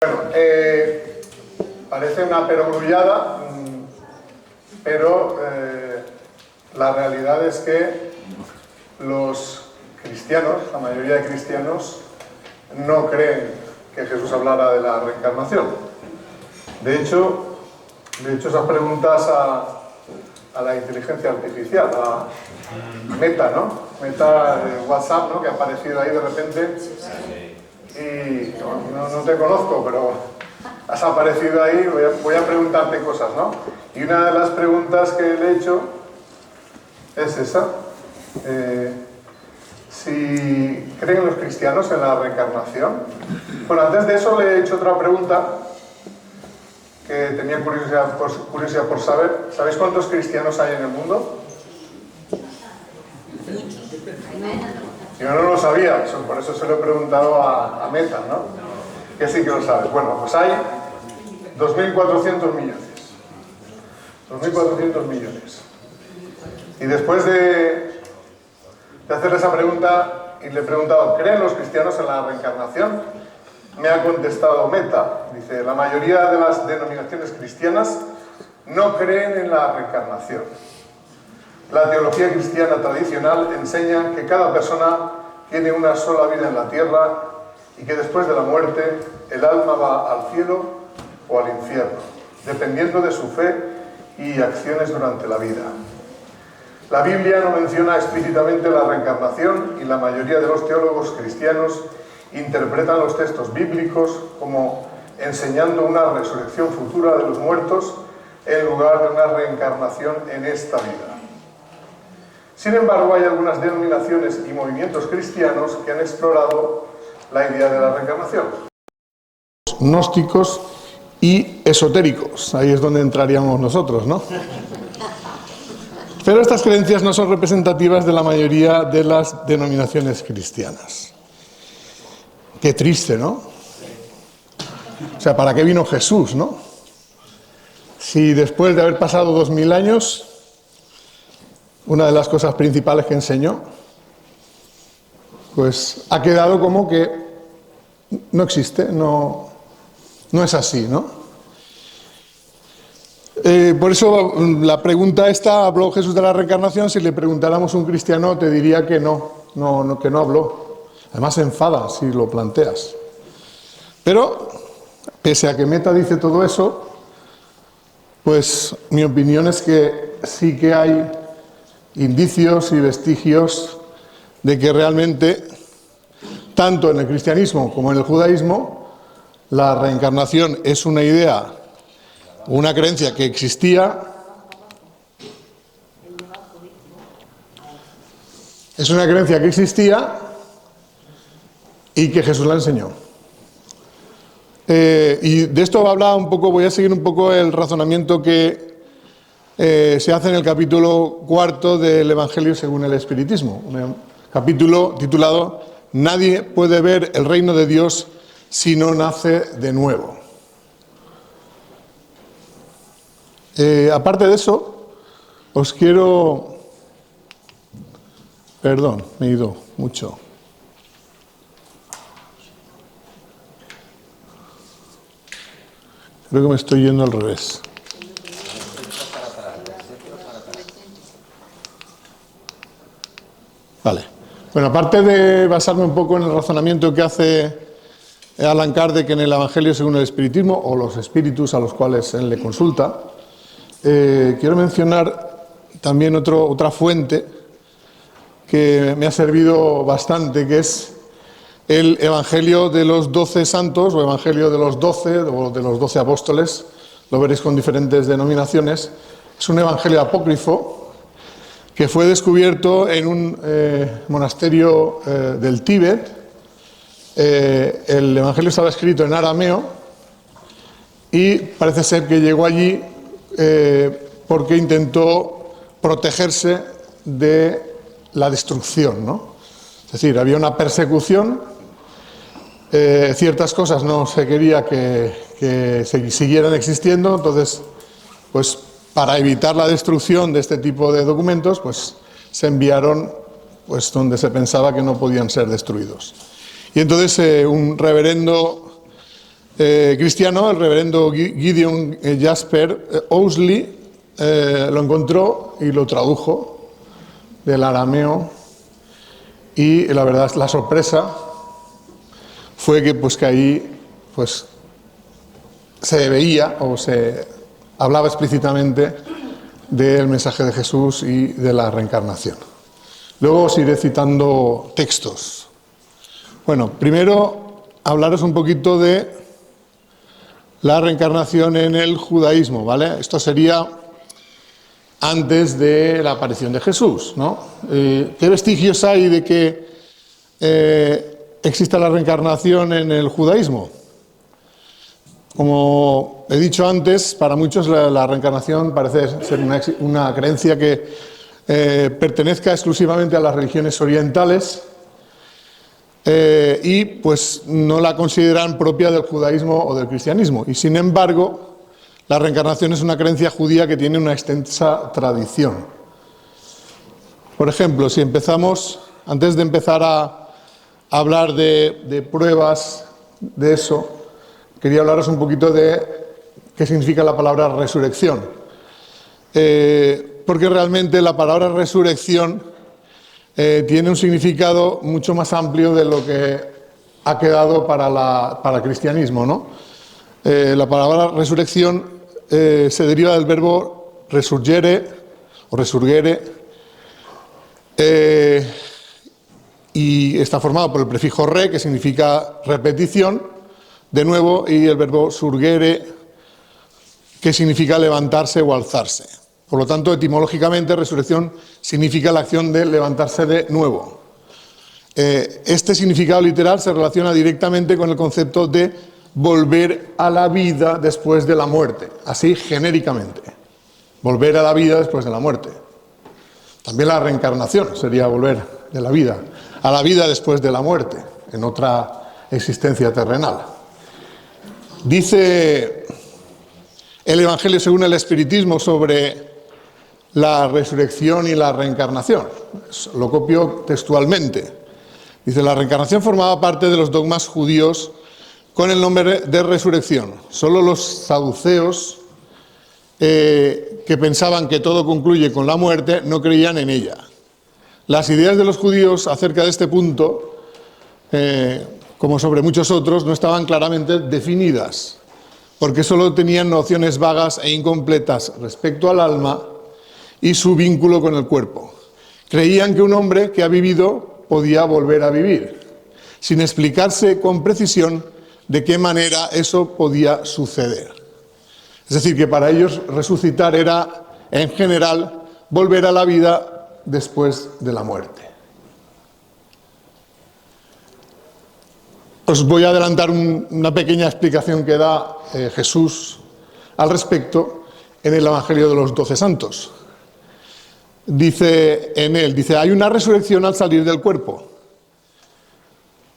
Bueno, parece una perogrullada, pero la realidad es que los cristianos, la mayoría de cristianos, no creen que Jesús hablara de la reencarnación. De hecho esas preguntas a la inteligencia artificial, a Meta, ¿no? Meta de WhatsApp, ¿no? Que ha aparecido ahí de repente. Y no te conozco, pero has aparecido ahí, voy a preguntarte cosas, ¿no? Y una de las preguntas que le he hecho es esa. Si creen los cristianos en la reencarnación. Bueno, antes de eso le he hecho otra pregunta que tenía curiosidad por saber. ¿Sabéis cuántos cristianos hay en el mundo? Yo no lo sabía, por eso se lo he preguntado a Meta, ¿no? Que sí que lo sabes. Bueno, pues hay 2.400 millones. 2.400 millones. Y después de hacerle esa pregunta y le he preguntado, ¿creen los cristianos en la reencarnación? Me ha contestado Meta. Dice, la mayoría de las denominaciones cristianas no creen en la reencarnación. La teología cristiana tradicional enseña que cada persona tiene una sola vida en la tierra y que después de la muerte el alma va al cielo o al infierno, dependiendo de su fe y acciones durante la vida. La Biblia no menciona explícitamente la reencarnación y la mayoría de los teólogos cristianos interpretan los textos bíblicos como enseñando una resurrección futura de los muertos en lugar de una reencarnación en esta vida. Sin embargo, hay algunas denominaciones y movimientos cristianos que han explorado la idea de la reencarnación. Gnósticos y esotéricos, ahí es donde entraríamos nosotros, ¿no? Pero estas creencias no son representativas de la mayoría de las denominaciones cristianas. Qué triste, ¿no? O sea, ¿para qué vino Jesús, no? Si después de haber pasado 2000 años, una de las cosas principales que enseñó, pues ha quedado como que no existe, no es así, ¿no? Por eso la pregunta esta, ¿habló Jesús de la reencarnación? Si le preguntáramos a un cristiano te diría que que no habló. Además se enfada si lo planteas. Pero, pese a que Meta dice todo eso, pues mi opinión es que sí que hay indicios y vestigios de que realmente, tanto en el cristianismo como en el judaísmo, la reencarnación es una idea, una creencia que existía, y que Jesús la enseñó. Y de esto voy a seguir un poco el razonamiento que se hace en el capítulo 4 del Evangelio según el Espiritismo, un capítulo titulado Nadie puede ver el reino de Dios si no nace de nuevo. Aparte de eso, os quiero... Perdón, me he ido mucho. Creo que me estoy yendo al revés. Vale. Bueno, aparte de basarme un poco en el razonamiento que hace Allan Kardec en el Evangelio según el Espiritismo, o los espíritus a los cuales él le consulta, quiero mencionar también otra fuente que me ha servido bastante, que es el Evangelio de los 12 santos, o Evangelio de los 12, o de los 12 apóstoles, lo veréis con diferentes denominaciones. Es un evangelio apócrifo que fue descubierto en un monasterio del Tíbet. El evangelio estaba escrito en arameo y parece ser que llegó allí porque intentó protegerse de la destrucción, ¿no? Es decir, había una persecución, ciertas cosas no se quería que siguieran existiendo, entonces, pues para evitar la destrucción de este tipo de documentos, pues se enviaron pues donde se pensaba que no podían ser destruidos. Y entonces un reverendo cristiano, el reverendo Gideon Jasper Ousley, lo encontró y lo tradujo del arameo, y la verdad, la sorpresa fue que ahí se veía o se hablaba explícitamente del mensaje de Jesús y de la reencarnación. Luego os iré citando textos. Bueno, primero hablaros un poquito de la reencarnación en el judaísmo, ¿vale? Esto sería antes de la aparición de Jesús, ¿no? ¿Qué vestigios hay de que exista la reencarnación en el judaísmo? Como he dicho antes, para muchos la reencarnación parece ser una creencia que pertenezca exclusivamente a las religiones orientales, y pues no la consideran propia del judaísmo o del cristianismo. Y sin embargo, la reencarnación es una creencia judía que tiene una extensa tradición. Por ejemplo, si empezamos, antes de empezar a hablar de pruebas de eso, quería hablaros un poquito de qué significa la palabra resurrección. Porque realmente la palabra resurrección tiene un significado mucho más amplio de lo que ha quedado para el cristianismo, ¿no? La palabra resurrección se deriva del verbo resurgere o resurgere, y está formado por el prefijo re, que significa repetición, de nuevo, y el verbo surgere, que significa levantarse o alzarse. Por lo tanto, etimológicamente, resurrección significa la acción de levantarse de nuevo. Este significado literal se relaciona directamente con el concepto de volver a la vida después de la muerte, así genéricamente. Volver a la vida después de la muerte. También la reencarnación sería volver de la vida a la vida después de la muerte, en otra existencia terrenal. Dice el Evangelio según el Espiritismo sobre la resurrección y la reencarnación. Lo copio textualmente. Dice: la reencarnación formaba parte de los dogmas judíos con el nombre de resurrección. Solo los saduceos, que pensaban que todo concluye con la muerte, no creían en ella. Las ideas de los judíos acerca de este punto, como sobre muchos otros, no estaban claramente definidas, porque solo tenían nociones vagas e incompletas respecto al alma y su vínculo con el cuerpo. Creían que un hombre que ha vivido podía volver a vivir, sin explicarse con precisión de qué manera eso podía suceder. Es decir, que para ellos resucitar era, en general, volver a la vida después de la muerte. Os voy a adelantar una pequeña explicación que da Jesús al respecto en el Evangelio de los 12 Santos. Dice en él, hay una resurrección al salir del cuerpo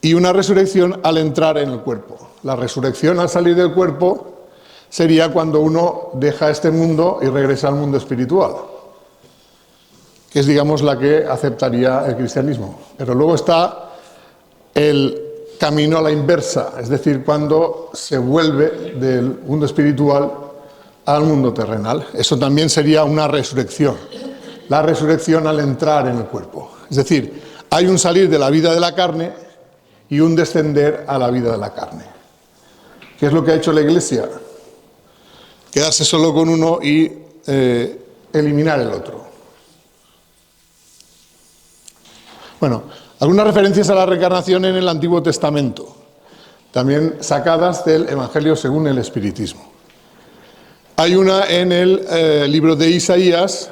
y una resurrección al entrar en el cuerpo. La resurrección al salir del cuerpo sería cuando uno deja este mundo y regresa al mundo espiritual, que es, digamos, la que aceptaría el cristianismo. Pero luego está el camino a la inversa, es decir, cuando se vuelve del mundo espiritual al mundo terrenal. Eso también sería una resurrección. La resurrección al entrar en el cuerpo. Es decir, hay un salir de la vida de la carne y un descender a la vida de la carne. ¿Qué es lo que ha hecho la Iglesia? Quedarse solo con uno y eliminar el otro. Bueno, algunas referencias a la reencarnación en el Antiguo Testamento, también sacadas del Evangelio según el Espiritismo. Hay una en el libro de Isaías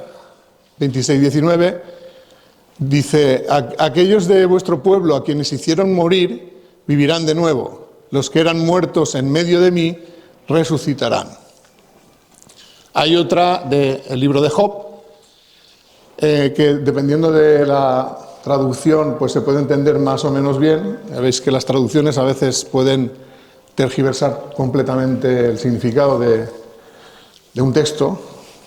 26-19, dice: aquellos de vuestro pueblo a quienes hicieron morir vivirán de nuevo, los que eran muertos en medio de mí resucitarán. Hay otra del libro de Job, que dependiendo de la traducción pues se puede entender más o menos bien. Ya veis que las traducciones a veces pueden tergiversar completamente el significado de un texto,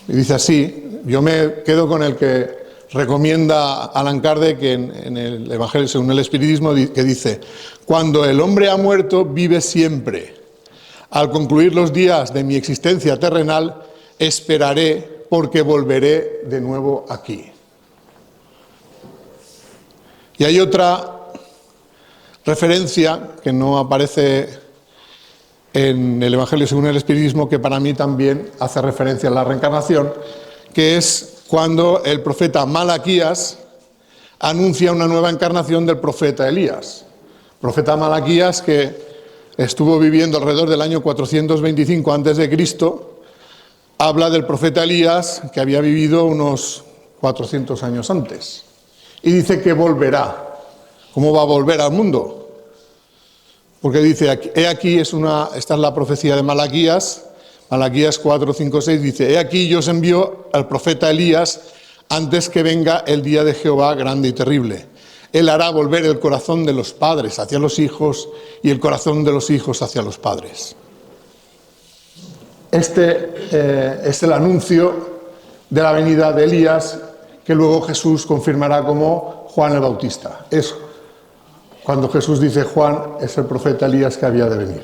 y dice así. Yo me quedo con el que recomienda Allan Kardec en el Evangelio según el Espiritismo, que dice: cuando el hombre ha muerto, vive siempre. Al concluir los días de mi existencia terrenal, esperaré porque volveré de nuevo aquí. Y hay otra referencia que no aparece en el Evangelio según el Espiritismo, que para mí también hace referencia a la reencarnación, que es cuando el profeta Malaquías anuncia una nueva encarnación del profeta Elías. Profeta Malaquías, que estuvo viviendo alrededor del año 425 a.C., habla del profeta Elías, que había vivido unos 400 años antes. Y dice que volverá. ¿Cómo va a volver al mundo? Porque dice, he aquí, esta es la profecía de Malaquías, Malaquías 4, 5, 6, dice, he aquí yo os envío al profeta Elías antes que venga el día de Jehová grande y terrible. Él hará volver el corazón de los padres hacia los hijos y el corazón de los hijos hacia los padres. Este es el anuncio de la venida de Elías, que luego Jesús confirmará como Juan el Bautista. Es cuando Jesús dice Juan es el profeta Elías que había de venir.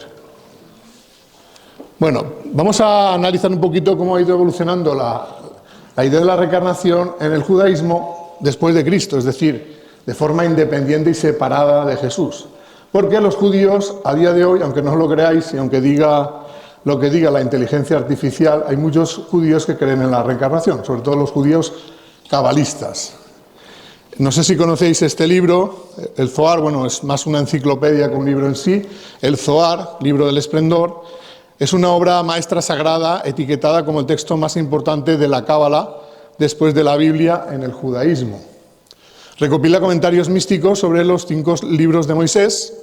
Bueno, vamos a analizar un poquito cómo ha ido evolucionando la idea de la reencarnación en el judaísmo después de Cristo, es decir, de forma independiente y separada de Jesús. Porque los judíos, a día de hoy, aunque no lo creáis y aunque diga lo que diga la inteligencia artificial, hay muchos judíos que creen en la reencarnación, sobre todo los judíos cabalistas. No sé si conocéis este libro, el Zohar, bueno, es más una enciclopedia que un libro en sí. El Zohar, libro del esplendor, es una obra maestra sagrada etiquetada como el texto más importante de la Cábala después de la Biblia en el judaísmo. Recopila comentarios místicos sobre los 5 libros de Moisés,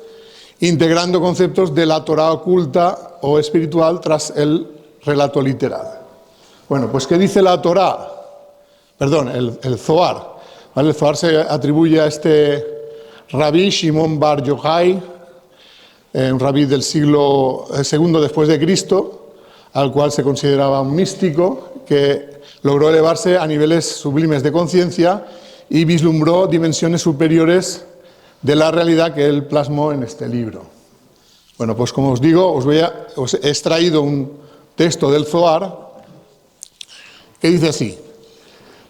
integrando conceptos de la Torá oculta o espiritual tras el relato literal. Bueno, pues ¿qué dice la Torá? Perdón, el Zohar. ¿Vale? El Zohar se atribuye a este rabí Shimon Bar Yochai, un rabí del siglo II después de Cristo, al cual se consideraba un místico que logró elevarse a niveles sublimes de conciencia y vislumbró dimensiones superiores de la realidad que él plasmó en este libro. Bueno, pues como os digo, os he extraído un texto del Zohar que dice así.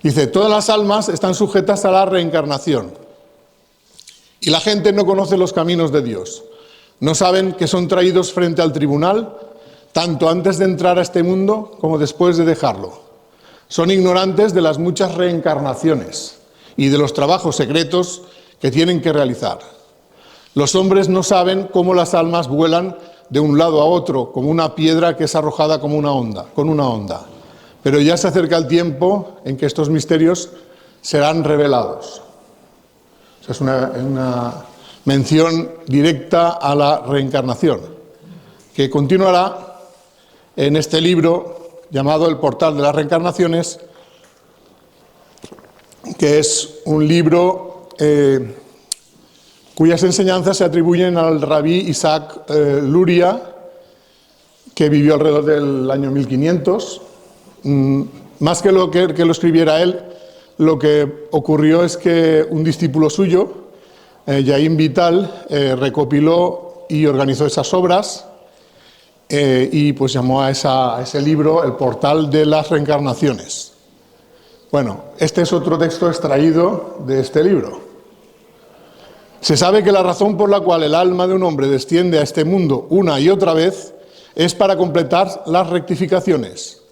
Dice, todas las almas están sujetas a la reencarnación y la gente no conoce los caminos de Dios. No saben que son traídos frente al tribunal, tanto antes de entrar a este mundo como después de dejarlo. Son ignorantes de las muchas reencarnaciones y de los trabajos secretos que tienen que realizar. Los hombres no saben cómo las almas vuelan de un lado a otro, como una piedra que es arrojada con una onda. Pero ya se acerca el tiempo en que estos misterios serán revelados. O sea, es una mención directa a la reencarnación, que continuará en este libro llamado El Portal de las Reencarnaciones, que es un libro cuyas enseñanzas se atribuyen al rabí Isaac Luria, que vivió alrededor del año 1500. Más que lo escribiera él, lo que ocurrió es que un discípulo suyo, Yaín Vital, recopiló y organizó esas obras y pues llamó a ese libro El Portal de las Reencarnaciones. Bueno, este es otro texto extraído de este libro. Se sabe que la razón por la cual el alma de un hombre desciende a este mundo una y otra vez es para completar las rectificaciones.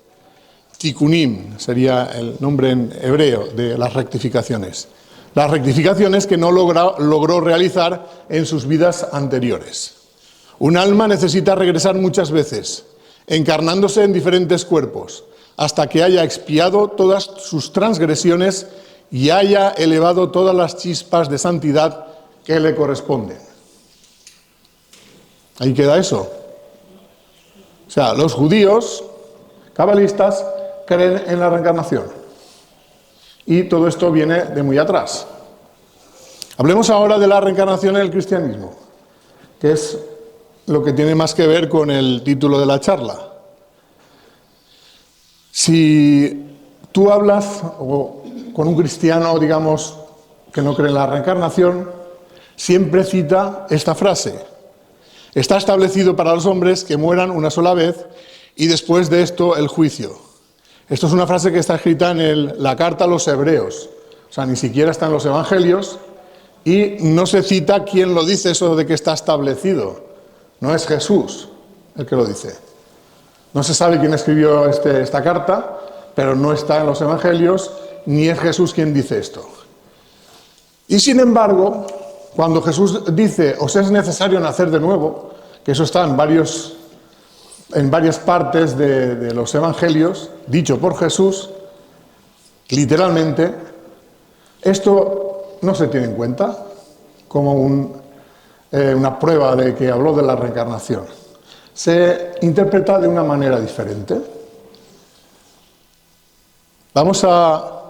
Tikkunim sería el nombre en hebreo de las rectificaciones. Las rectificaciones que no logró realizar en sus vidas anteriores. Un alma necesita regresar muchas veces, encarnándose en diferentes cuerpos, hasta que haya expiado todas sus transgresiones y haya elevado todas las chispas de santidad que le corresponden. Ahí queda eso. O sea, los judíos cabalistas creen en la reencarnación. Y todo esto viene de muy atrás. Hablemos ahora de la reencarnación en el cristianismo, que es lo que tiene más que ver con el título de la charla. Si tú hablas con un cristiano, digamos, que no cree en la reencarnación, siempre cita esta frase: Está establecido para los hombres que mueran una sola vez y después de esto el juicio. Esto es una frase que está escrita en la carta a los hebreos. O sea, ni siquiera está en los evangelios y no se cita quién lo dice eso de que está establecido. No es Jesús el que lo dice. No se sabe quién escribió esta carta, pero no está en los evangelios, ni es Jesús quien dice esto. Y sin embargo, cuando Jesús dice, os es necesario nacer de nuevo, que eso está en varias partes de los evangelios, dicho por Jesús, literalmente, esto no se tiene en cuenta como una prueba de que habló de la reencarnación. Se interpreta de una manera diferente. Vamos a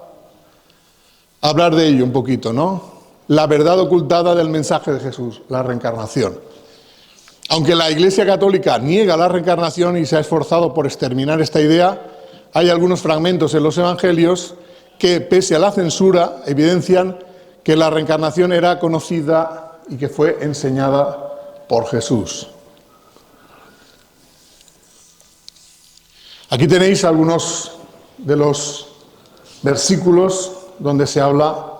hablar de ello un poquito, ¿no? La verdad ocultada del mensaje de Jesús, la reencarnación. Aunque la Iglesia Católica niega la reencarnación y se ha esforzado por exterminar esta idea, hay algunos fragmentos en los evangelios que, pese a la censura, evidencian que la reencarnación era conocida y que fue enseñada por Jesús. Aquí tenéis algunos de los versículos donde se habla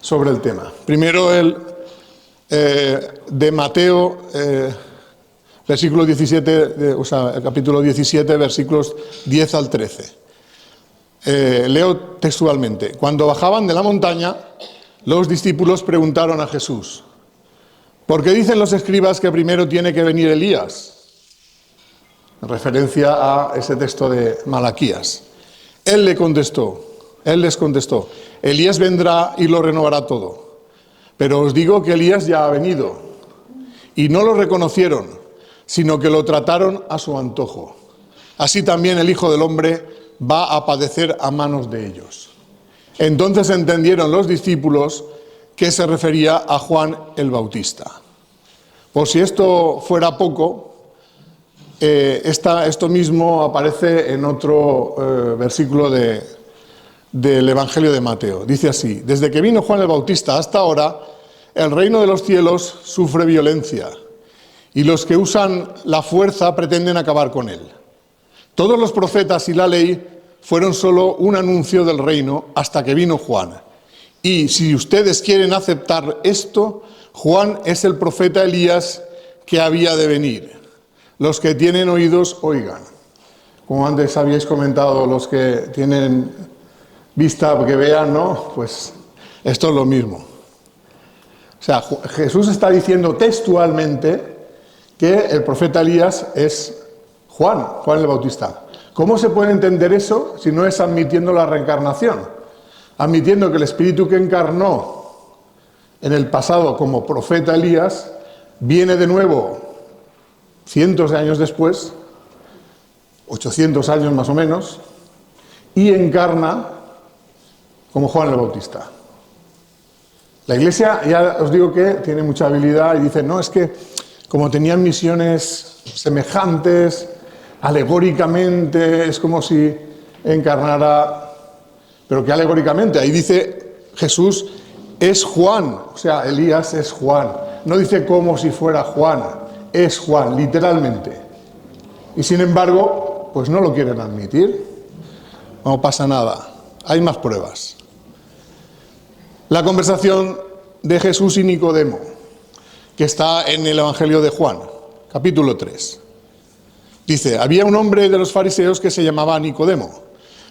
sobre el tema. Primero el de Mateo, versículo 17, el capítulo 17, versículos 10 al 13. Leo textualmente. Cuando bajaban de la montaña, los discípulos preguntaron a Jesús, ¿por qué dicen los escribas que primero tiene que venir Elías? En referencia a ese texto de Malaquías. Él les contestó, Elías vendrá y lo renovará todo. Pero os digo que Elías ya ha venido, y no lo reconocieron, sino que lo trataron a su antojo. Así también el Hijo del Hombre va a padecer a manos de ellos. Entonces entendieron los discípulos que se refería a Juan el Bautista. Por si esto fuera poco, esto mismo aparece en otro versículo del Evangelio de Mateo. Dice así, desde que vino Juan el Bautista hasta ahora, el reino de los cielos sufre violencia y los que usan la fuerza pretenden acabar con él. Todos los profetas y la ley fueron solo un anuncio del reino hasta que vino Juan. Y si ustedes quieren aceptar esto, Juan es el profeta Elías que había de venir. Los que tienen oídos, oigan. Como antes habíais comentado, los que tienen vista, que vean, ¿no? Pues esto es lo mismo. O sea, Jesús está diciendo textualmente que el profeta Elías es Juan el Bautista. ¿Cómo se puede entender eso si no es admitiendo la reencarnación? Admitiendo que el espíritu que encarnó en el pasado como profeta Elías viene de nuevo cientos de años después, 800 años más o menos, y encarna como Juan el Bautista. La Iglesia, ya os digo que tiene mucha habilidad y dice, no, es que como tenían misiones semejantes, alegóricamente, es como si encarnara, pero que alegóricamente, ahí dice Jesús es Juan, o sea, Elías es Juan, no dice como si fuera Juan, es Juan, literalmente. Y sin embargo, pues no lo quieren admitir, no pasa nada, hay más pruebas. La conversación de Jesús y Nicodemo, que está en el Evangelio de Juan, capítulo 3. Dice, había un hombre de los fariseos que se llamaba Nicodemo,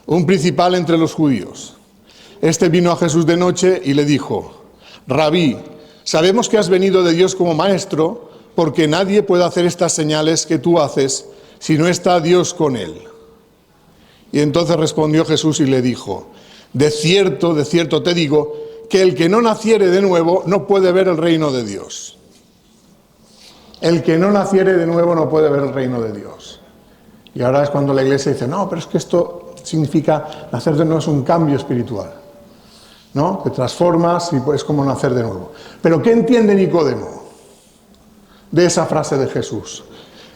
un principal entre los judíos. Este vino a Jesús de noche y le dijo, Rabí, sabemos que has venido de Dios como maestro, porque nadie puede hacer estas señales que tú haces si no está Dios con él. Y entonces respondió Jesús y le dijo, de cierto te digo, que el que no naciere de nuevo no puede ver el reino de Dios. El que no naciere de nuevo no puede ver el reino de Dios. Y ahora es cuando la Iglesia dice, no, pero es que esto significa, nacer de nuevo es un cambio espiritual, ¿no? Te transformas y es como nacer de nuevo. Pero ¿qué entiende Nicodemo de esa frase de Jesús?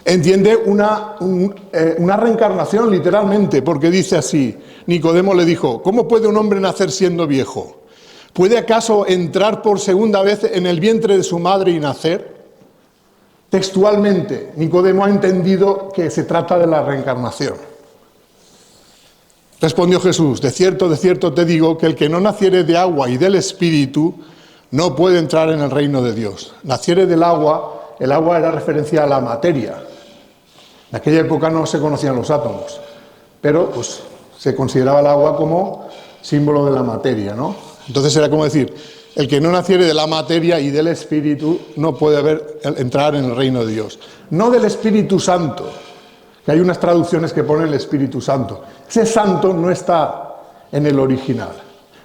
Entiende una reencarnación literalmente, porque dice así, Nicodemo le dijo, ¿cómo puede un hombre nacer siendo viejo? ¿Puede acaso entrar por segunda vez en el vientre de su madre y nacer? Textualmente, Nicodemo ha entendido que se trata de la reencarnación. Respondió Jesús: de cierto te digo que el que no naciere de agua y del Espíritu no puede entrar en el reino de Dios. Naciere del agua, el agua era referencia a la materia. En aquella época no se conocían los átomos, pero pues se consideraba el agua como símbolo de la materia, ¿no? Entonces era como decir, el que no naciere de la materia y del Espíritu no puede entrar en el reino de Dios. No del Espíritu Santo, que hay unas traducciones que ponen el Espíritu Santo. Ese santo no está en el original.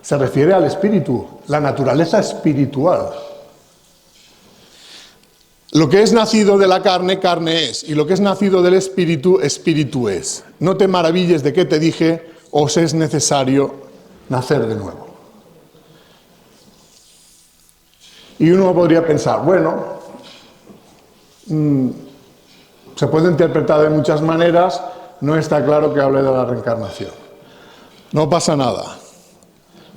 Se refiere al Espíritu, la naturaleza espiritual. Lo que es nacido de la carne, carne es, y lo que es nacido del Espíritu, Espíritu es. No te maravilles de que te dije, os es necesario nacer de nuevo. Y uno podría pensar, bueno, se puede interpretar de muchas maneras, no está claro que hable de la reencarnación. No pasa nada.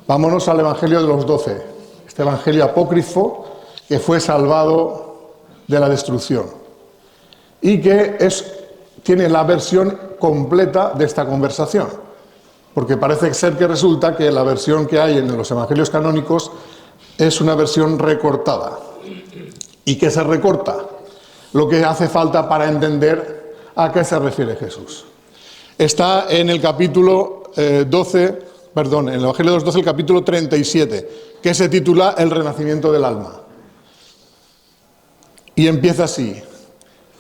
Vámonos al Evangelio de los 12, este Evangelio apócrifo que fue salvado de la destrucción y que tiene la versión completa de esta conversación, porque parece ser que resulta que la versión que hay en los Evangelios canónicos es una versión recortada. ¿Y qué se recorta? Lo que hace falta para entender a qué se refiere Jesús. Está en el capítulo en el Evangelio de los 12, el capítulo 37, que se titula El renacimiento del alma. Y empieza así.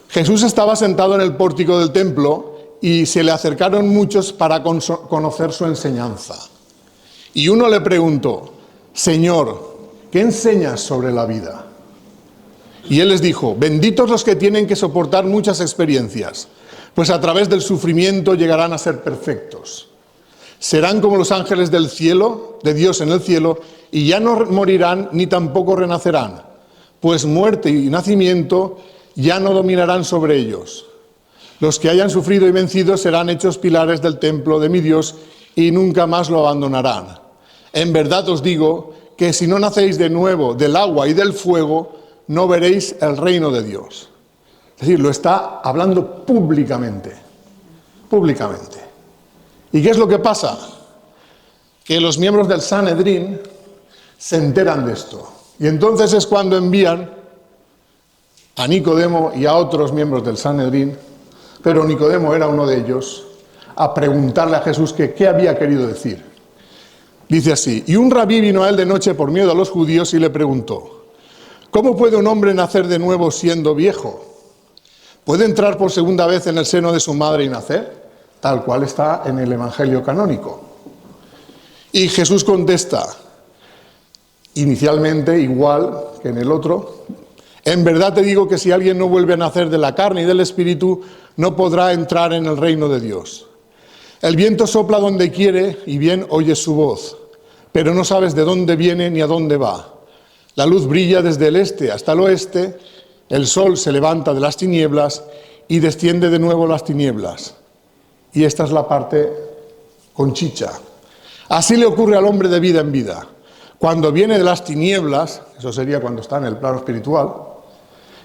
Jesús estaba sentado en el pórtico del templo y se le acercaron muchos para conocer su enseñanza. Y uno le preguntó: Señor, ¿qué enseñas sobre la vida? Y él les dijo: benditos los que tienen que soportar muchas experiencias, pues a través del sufrimiento llegarán a ser perfectos. Serán como los ángeles del cielo, de Dios en el cielo, y ya no morirán ni tampoco renacerán, pues muerte y nacimiento ya no dominarán sobre ellos. Los que hayan sufrido y vencido serán hechos pilares del templo de mi Dios y nunca más lo abandonarán. En verdad os digo que si no nacéis de nuevo del agua y del fuego, no veréis el reino de Dios. Es decir, lo está hablando públicamente. Públicamente. ¿Y qué es lo que pasa? Que los miembros del Sanedrín se enteran de esto. Y entonces es cuando envían a Nicodemo y a otros miembros del Sanedrín, pero Nicodemo era uno de ellos, a preguntarle a Jesús que qué había querido decir. Dice así: y un rabí vino a él de noche por miedo a los judíos y le preguntó: ¿cómo puede un hombre nacer de nuevo siendo viejo? ¿Puede entrar por segunda vez en el seno de su madre y nacer? Tal cual está en el Evangelio canónico. Y Jesús contesta, inicialmente igual que en el otro: en verdad te digo que si alguien no vuelve a nacer de la carne y del Espíritu, no podrá entrar en el reino de Dios. El viento sopla donde quiere y bien oyes su voz, pero no sabes de dónde viene ni a dónde va. La luz brilla desde el este hasta el oeste, el sol se levanta de las tinieblas y desciende de nuevo las tinieblas. Y esta es la parte con chicha. Así le ocurre al hombre de vida en vida. Cuando viene de las tinieblas, eso sería cuando está en el plano espiritual,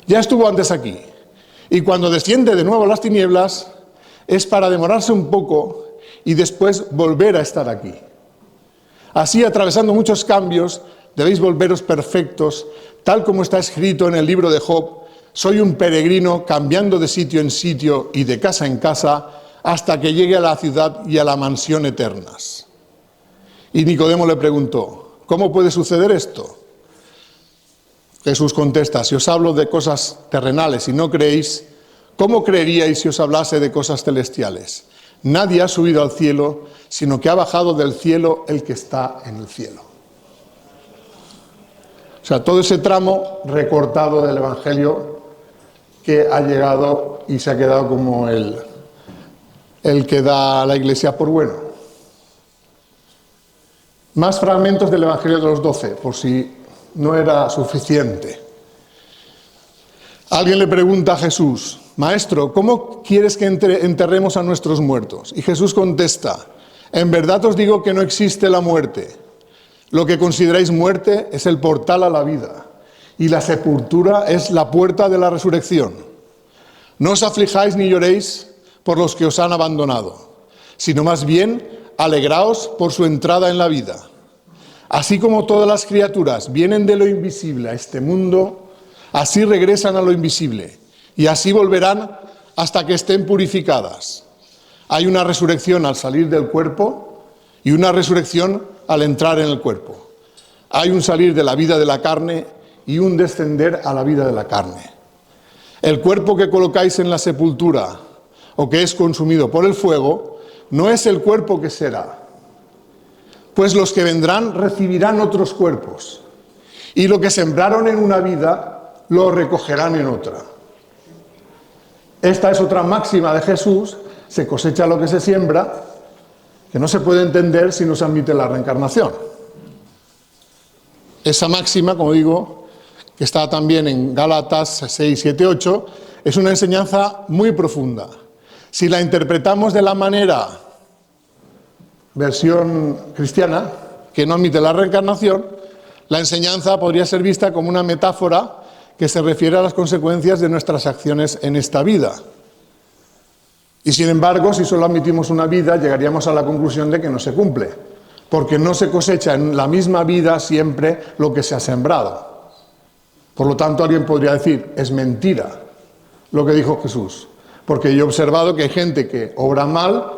ya estuvo antes aquí. Y cuando desciende de nuevo a las tinieblas, es para demorarse un poco y después volver a estar aquí. Así, atravesando muchos cambios, debéis volveros perfectos, tal como está escrito en el libro de Job: soy un peregrino cambiando de sitio en sitio y de casa en casa, hasta que llegue a la ciudad y a la mansión eternas. Y Nicodemo le preguntó: ¿cómo puede suceder esto? Jesús contesta: si os hablo de cosas terrenales y no creéis, ¿cómo creeríais si os hablase de cosas celestiales? Nadie ha subido al cielo, sino que ha bajado del cielo el que está en el cielo. O sea, todo ese tramo recortado del Evangelio que ha llegado y se ha quedado como el que da a la Iglesia por bueno. Más fragmentos del Evangelio de los 12, por si no era suficiente. Alguien le pregunta a Jesús: Maestro, ¿cómo quieres que enterremos a nuestros muertos? Y Jesús contesta: en verdad os digo que no existe la muerte. Lo que consideráis muerte es el portal a la vida. y la sepultura es la puerta de la resurrección. No os aflijáis ni lloréis por los que os han abandonado, sino más bien alegraos por su entrada en la vida. Así como todas las criaturas vienen de lo invisible a este mundo, así regresan a lo invisible, y así volverán hasta que estén purificadas. Hay una resurrección al salir del cuerpo y una resurrección al entrar en el cuerpo. Hay un salir de la vida de la carne y un descender a la vida de la carne. El cuerpo que colocáis en la sepultura o que es consumido por el fuego no es el cuerpo que será, pues los que vendrán recibirán otros cuerpos, y lo que sembraron en una vida lo recogerán en otra. Esta es otra máxima de Jesús: se cosecha lo que se siembra, que no se puede entender si no se admite la reencarnación. Esa máxima, como digo, que está también en Gálatas 6, 7, 8, es una enseñanza muy profunda. Si la interpretamos de la manera versión cristiana, que no admite la reencarnación, la enseñanza podría ser vista como una metáfora que se refiere a las consecuencias de nuestras acciones en esta vida. Y sin embargo, si solo admitimos una vida, llegaríamos a la conclusión de que no se cumple, porque no se cosecha en la misma vida siempre lo que se ha sembrado. Por lo tanto, alguien podría decir, es mentira lo que dijo Jesús, porque yo he observado que hay gente que obra mal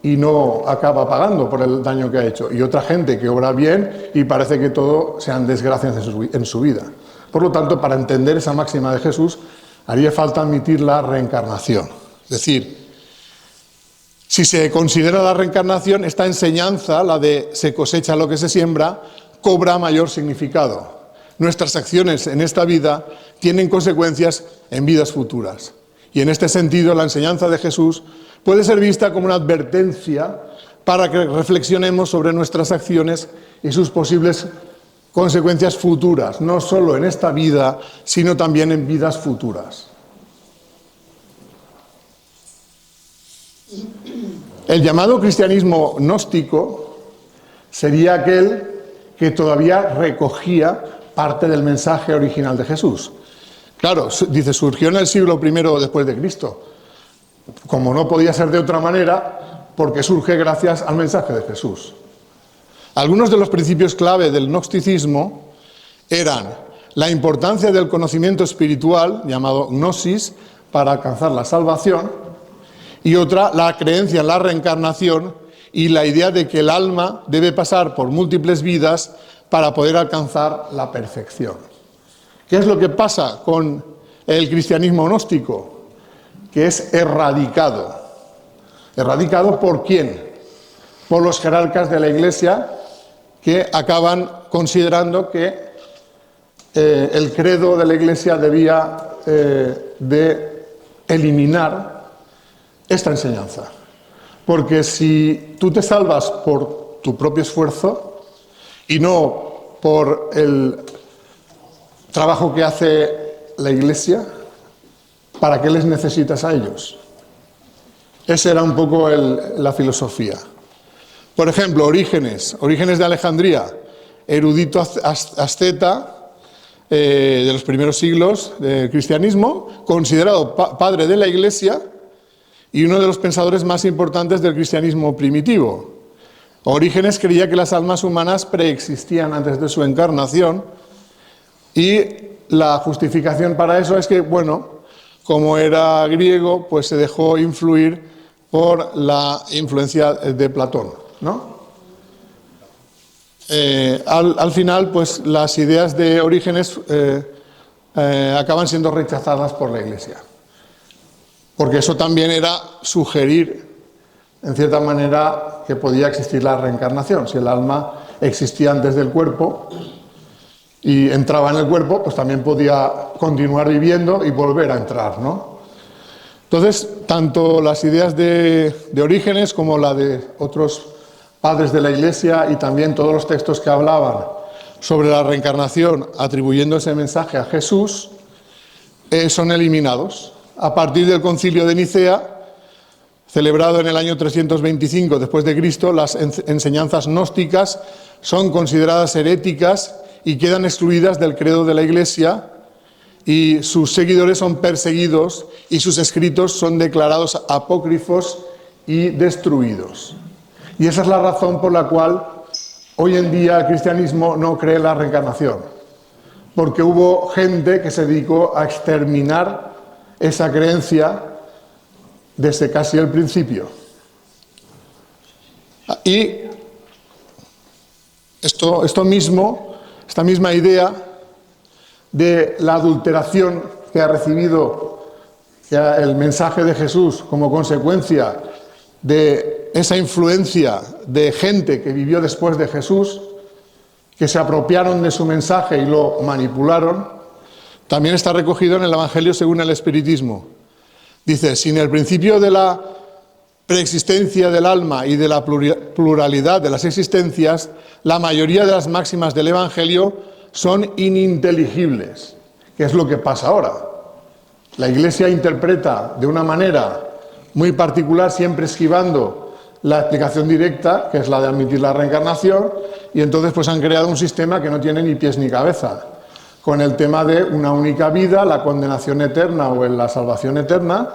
y no acaba pagando por el daño que ha hecho, y otra gente que obra bien y parece que todo sean desgracias en su vida. Por lo tanto, para entender esa máxima de Jesús, haría falta admitir la reencarnación. Es decir, si se considera la reencarnación, esta enseñanza, la de se cosecha lo que se siembra, cobra mayor significado. Nuestras acciones en esta vida tienen consecuencias en vidas futuras. Y en este sentido, la enseñanza de Jesús puede ser vista como una advertencia para que reflexionemos sobre nuestras acciones y sus posibles consecuencias futuras, no solo en esta vida, sino también en vidas futuras. El llamado cristianismo gnóstico sería aquel que todavía recogía parte del mensaje original de Jesús. Claro, dice, surgió en el siglo I después de Cristo. Como no podía ser de otra manera, porque surge gracias al mensaje de Jesús. Algunos de los principios clave del gnosticismo eran la importancia del conocimiento espiritual, llamado gnosis, para alcanzar la salvación, y otra, la creencia en la reencarnación y la idea de que el alma debe pasar por múltiples vidas para poder alcanzar la perfección. ¿Qué es lo que pasa con el cristianismo gnóstico? Que es erradicado. ¿Erradicado por quién? Por los jerarcas de la Iglesia, que acaban considerando que el credo de la Iglesia debía de eliminar esta enseñanza. Porque si tú te salvas por tu propio esfuerzo y no por el trabajo que hace la Iglesia, ¿para qué les necesitas a ellos? Esa era un poco la filosofía. Por ejemplo, Orígenes de Alejandría, erudito asceta de los primeros siglos del cristianismo, considerado padre de la Iglesia y uno de los pensadores más importantes del cristianismo primitivo. Orígenes creía que las almas humanas preexistían antes de su encarnación, y la justificación para eso es que, bueno, como era griego, pues se dejó influir por la influencia de Platón, ¿no? Al final, pues las ideas de Orígenes acaban siendo rechazadas por la Iglesia, porque eso también era sugerir, en cierta manera, que podía existir la reencarnación. Si el alma existía antes del cuerpo y entraba en el cuerpo, pues también podía continuar viviendo y volver a entrar, ¿no? Entonces, tanto las ideas de Orígenes como la de otros padres de la Iglesia, y también todos los textos que hablaban sobre la reencarnación atribuyendo ese mensaje a Jesús, son eliminados. A partir del Concilio de Nicea, celebrado en el año 325 después de Cristo, las enseñanzas gnósticas son consideradas heréticas y quedan excluidas del credo de la Iglesia, y sus seguidores son perseguidos y sus escritos son declarados apócrifos y destruidos. Y esa es la razón por la cual hoy en día el cristianismo no cree en la reencarnación, porque hubo gente que se dedicó a exterminar esa creencia desde casi el principio. Y esta misma idea de la adulteración que ha recibido el mensaje de Jesús como consecuencia de esa influencia de gente que vivió después de Jesús, que se apropiaron de su mensaje y lo manipularon, también está recogido en el Evangelio según el Espiritismo. Dice: sin el principio de la preexistencia del alma y de la pluralidad de las existencias, la mayoría de las máximas del Evangelio son ininteligibles. ¿Qué es lo que pasa ahora? La Iglesia interpreta de una manera muy particular, siempre esquivando la explicación directa, que es la de admitir la reencarnación, y entonces pues han creado un sistema que no tiene ni pies ni cabeza, con el tema de una única vida, la condenación eterna o la salvación eterna,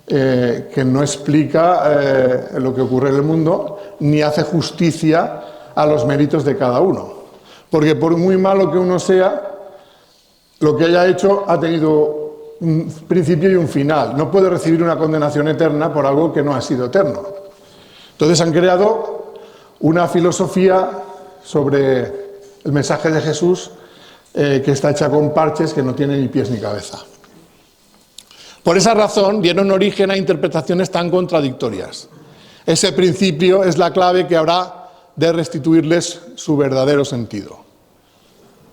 que no explica lo que ocurre en el mundo, ni hace justicia a los méritos de cada uno. Porque por muy malo que uno sea, lo que haya hecho ha tenido un principio y un final. No puede recibir una condenación eterna por algo que no ha sido eterno. Entonces han creado una filosofía sobre el mensaje de Jesús que está hecha con parches, que no tiene ni pies ni cabeza. Por esa razón dieron origen a interpretaciones tan contradictorias. Ese principio es la clave que habrá de restituirles su verdadero sentido.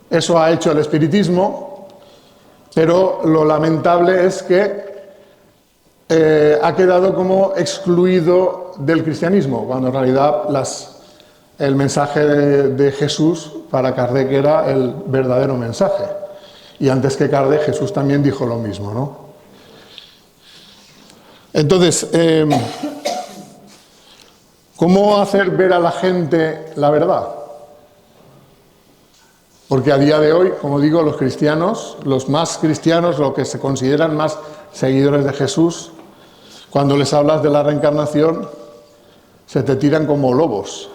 Eso ha hecho el espiritismo, pero lo lamentable es que ha quedado como excluido del cristianismo, cuando en realidad el mensaje de Jesús para Kardec era el verdadero mensaje. Y antes que Kardec, Jesús también dijo lo mismo, ¿no? Entonces, ¿cómo hacer ver a la gente la verdad? Porque a día de hoy, como digo, los cristianos, los más cristianos, los que se consideran más seguidores de Jesús, cuando les hablas de la reencarnación, se te tiran como lobos.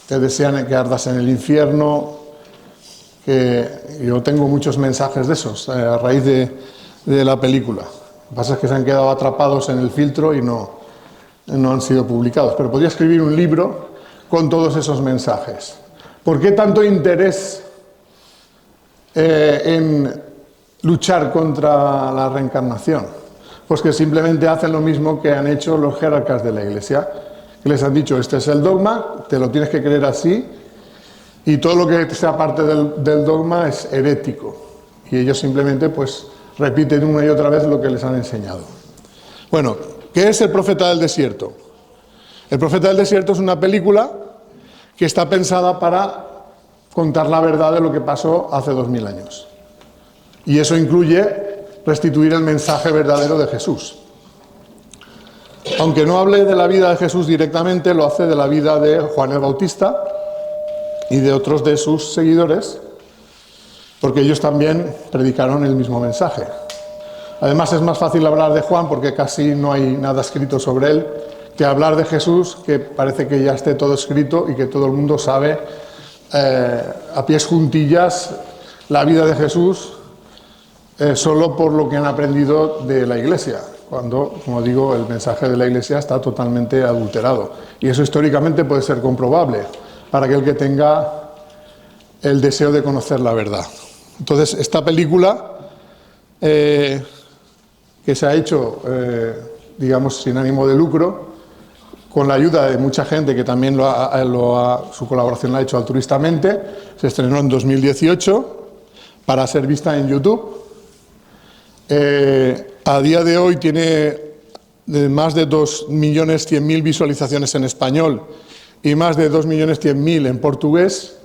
Te desean que ardas en el infierno. Que yo tengo muchos mensajes de esos a raíz de la película. Lo que pasa es que se han quedado atrapados en el filtro y no han sido publicados. Pero podría escribir un libro con todos esos mensajes. ¿Por qué tanto interés en luchar contra la reencarnación? Pues que simplemente hacen lo mismo que han hecho los jerarcas de la Iglesia, que les han dicho: este es el dogma, te lo tienes que creer así, y todo lo que sea parte del dogma es herético. Y ellos simplemente pues repiten una y otra vez lo que les han enseñado. Bueno, ¿qué es El profeta del desierto? El profeta del desierto es una película que está pensada para contar la verdad de lo que pasó hace 2000 años. Y eso incluye restituir el mensaje verdadero de Jesús. Aunque no hable de la vida de Jesús directamente, lo hace de la vida de Juan el Bautista y de otros de sus seguidores, porque ellos también predicaron el mismo mensaje. Además, es más fácil hablar de Juan porque casi no hay nada escrito sobre él, que hablar de Jesús, que parece que ya esté todo escrito y que todo el mundo sabe a pies juntillas la vida de Jesús, solo por lo que han aprendido de la Iglesia, cuando, como digo, el mensaje de la Iglesia está totalmente adulterado. Y eso históricamente puede ser comprobable para aquel que tenga el deseo de conocer la verdad. Entonces, esta película, que se ha hecho, digamos, sin ánimo de lucro, con la ayuda de mucha gente que también su colaboración la ha hecho altruistamente, se estrenó en 2018 para ser vista en YouTube. A día de hoy tiene más de 2.100.000 visualizaciones en español y más de 2.100.000 en portugués,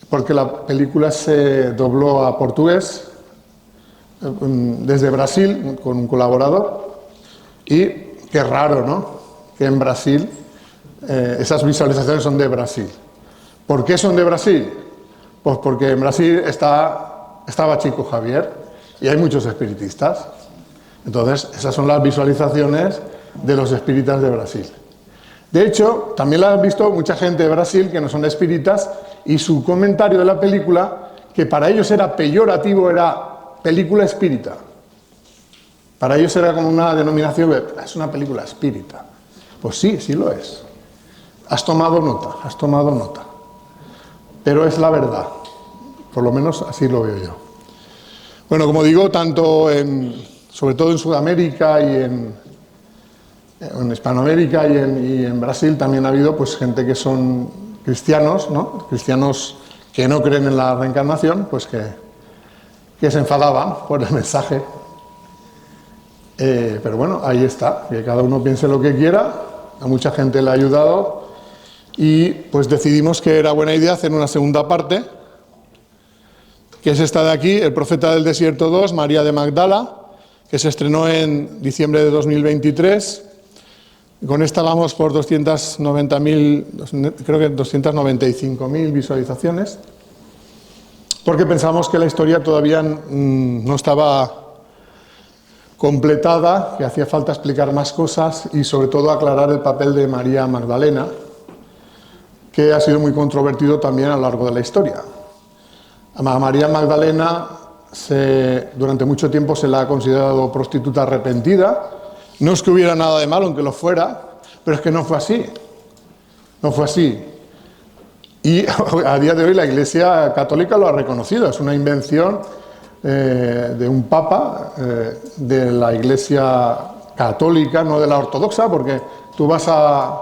porque la película se dobló a portugués desde Brasil con un colaborador. Y qué raro, ¿no?, que en Brasil esas visualizaciones son de Brasil. ¿Por qué son de Brasil? Pues porque en Brasil estaba Chico Javier y hay muchos espiritistas. Entonces, esas son las visualizaciones de los espíritas de Brasil. De hecho, también la ha visto mucha gente de Brasil que no son espíritas y su comentario de la película, que para ellos era peyorativo, era película espírita. Para ellos era como una denominación, es una película espírita. Pues sí, sí lo es. Has tomado nota. Pero es la verdad. Por lo menos así lo veo yo. Bueno, como digo, sobre todo en Sudamérica y en Hispanoamérica y en Brasil también ha habido pues gente que son cristianos, ¿no? Cristianos que no creen en la reencarnación, pues que se enfadaban por el mensaje. Pero bueno, ahí está, que cada uno piense lo que quiera, a mucha gente le ha ayudado y pues decidimos que era buena idea hacer una segunda parte, que es esta de aquí, El profeta del desierto 2, María de Magdala, que se estrenó en diciembre de 2023. Con esta vamos por 290.000, creo que 295.000 visualizaciones, porque pensamos que la historia todavía no estaba completada, que hacía falta explicar más cosas y sobre todo aclarar el papel de María Magdalena, que ha sido muy controvertido también a lo largo de la historia. A María Magdalena durante mucho tiempo se la ha considerado prostituta arrepentida. No es que hubiera nada de malo, aunque lo fuera, pero es que no fue así. No fue así. Y a día de hoy la Iglesia Católica lo ha reconocido. Es una invención de un papa de la Iglesia Católica, no de la ortodoxa, porque tú vas a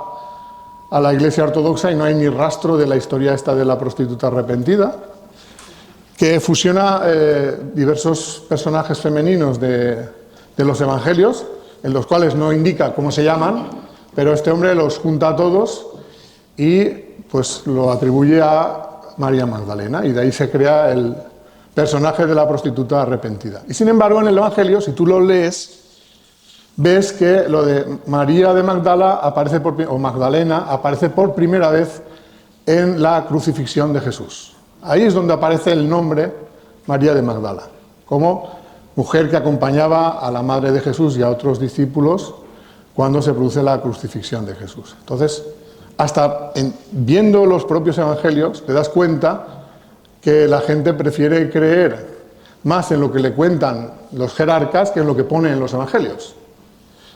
la Iglesia Ortodoxa y no hay ni rastro de la historia esta de la prostituta arrepentida, que fusiona diversos personajes femeninos de los Evangelios, en los cuales no indica cómo se llaman, pero este hombre los junta a todos y pues lo atribuye a María Magdalena, y de ahí se crea el personaje de la prostituta arrepentida. Y sin embargo, en el Evangelio, si tú lo lees, ves que lo de María de Magdala o Magdalena aparece por primera vez en la crucifixión de Jesús. Ahí es donde aparece el nombre María de Magdala, como mujer que acompañaba a la madre de Jesús y a otros discípulos cuando se produce la crucifixión de Jesús. Entonces, hasta viendo los propios evangelios, te das cuenta que la gente prefiere creer más en lo que le cuentan los jerarcas que en lo que pone en los evangelios.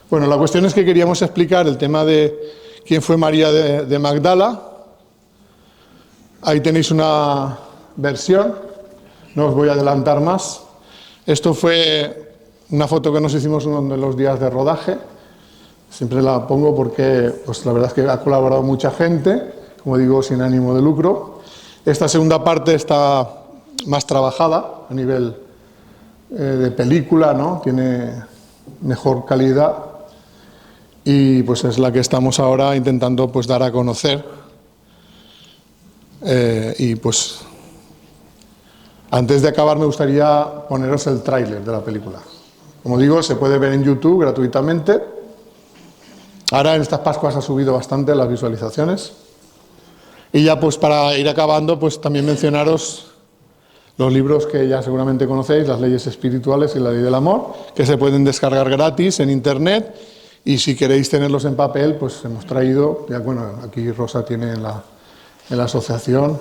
Bueno, la cuestión es que queríamos explicar el tema de quién fue María de Magdala. Ahí tenéis una versión, no os voy a adelantar más. Esto fue una foto que nos hicimos uno de los días de rodaje. Siempre la pongo porque pues, la verdad es que ha colaborado mucha gente, como digo, sin ánimo de lucro. Esta segunda parte está más trabajada a nivel de película, ¿no? Tiene mejor calidad y pues es la que estamos ahora intentando pues, dar a conocer. Y pues antes de acabar me gustaría poneros el tráiler de la película. Como digo, se puede ver en YouTube gratuitamente. Ahora en estas Pascuas ha subido bastante las visualizaciones. Y ya pues para ir acabando, pues también mencionaros los libros que ya seguramente conocéis, Las leyes espirituales y la ley del amor, que se pueden descargar gratis en internet, y si queréis tenerlos en papel, pues hemos traído, ya bueno, aquí Rosa tiene en la asociación,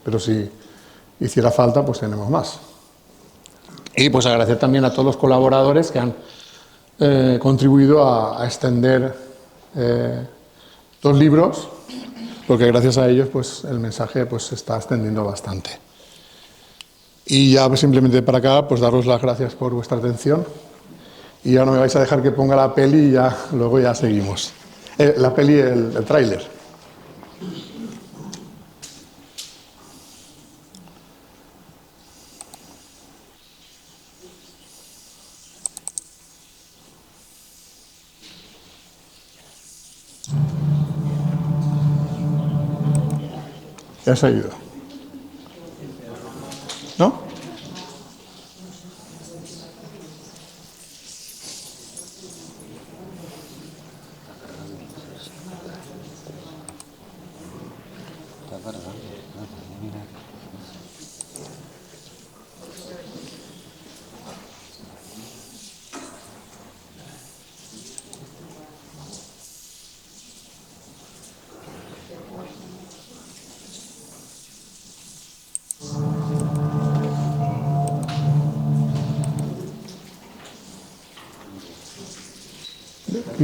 pero si hiciera falta, pues tenemos más. Y pues agradecer también a todos los colaboradores que han contribuido a extender los libros, porque gracias a ellos pues el mensaje pues se está extendiendo bastante. Y ya pues, simplemente para acá, pues daros las gracias por vuestra atención, y ahora me vais a dejar que ponga la peli y ya luego ya seguimos. La peli, el tráiler. Ya se ha ido. ¿No?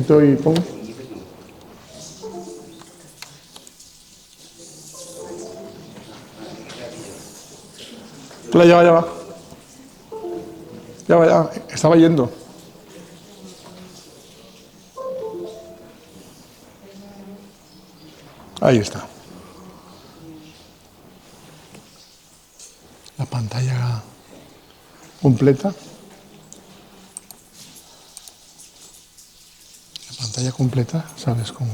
quito y pongo. Ya va. Ya. Estaba yendo. Ahí está. La pantalla completa. La pantalla completa, ¿sabes cómo?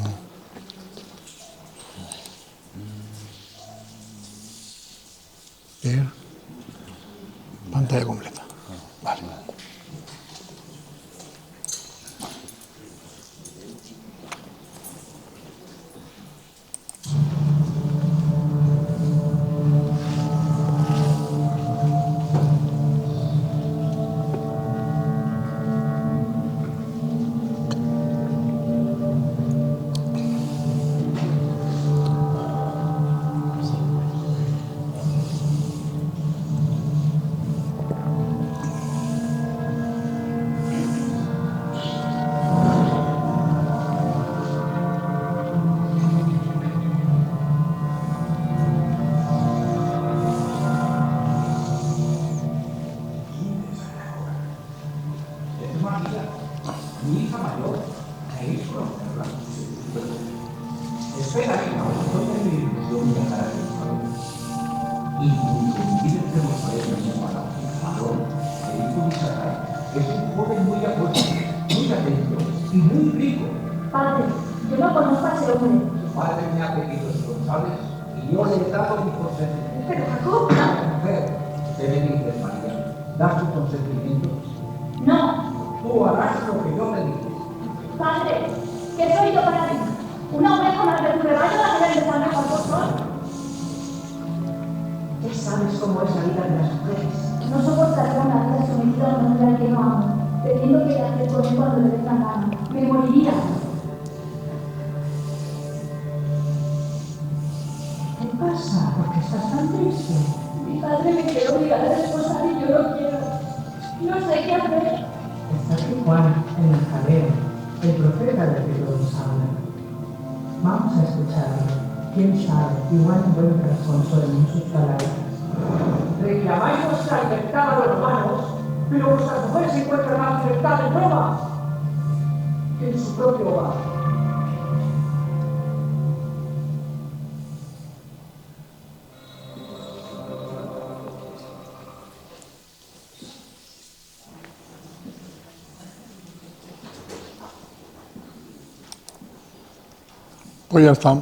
Ver. Pantalla completa. Vale. Padre, yo no conozco a ese hombre. Su padre me ha pedido eso, ¿sabes? Y yo le he dado mi consentimiento. Pero Jacob, Mujer, ¿qué me dices, María? ¿Das tu consentimiento? no. Tú harás lo que yo te digo. Padre, ¿qué soy yo para ti? ¿Una oveja más de tu rebaño la que debe saber por vosotros? Ya sabes cómo es la vida de las mujeres. No soportaría una vida sometida a un hombre al que no amo, teniendo que hacer con él cuando le dé la gana. Me moriría. ¿Qué pasa? ¿Por qué estás tan triste? Mi padre me quiere obligar a desposar y yo no quiero. No sé qué hacer. Está aquí Juan, en el jaleo, el profeta del que todos hablan. Vamos a escucharlo. ¿Quién sabe? Igual encuentras consuelo en sus palabras. Reclamáis vuestra libertad a los humanos, pero vuestras mujeres encuentran más libertad en Roma que en su propio hogar. Pues ya está.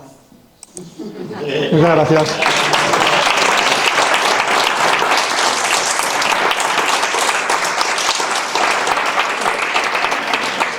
Muchas gracias.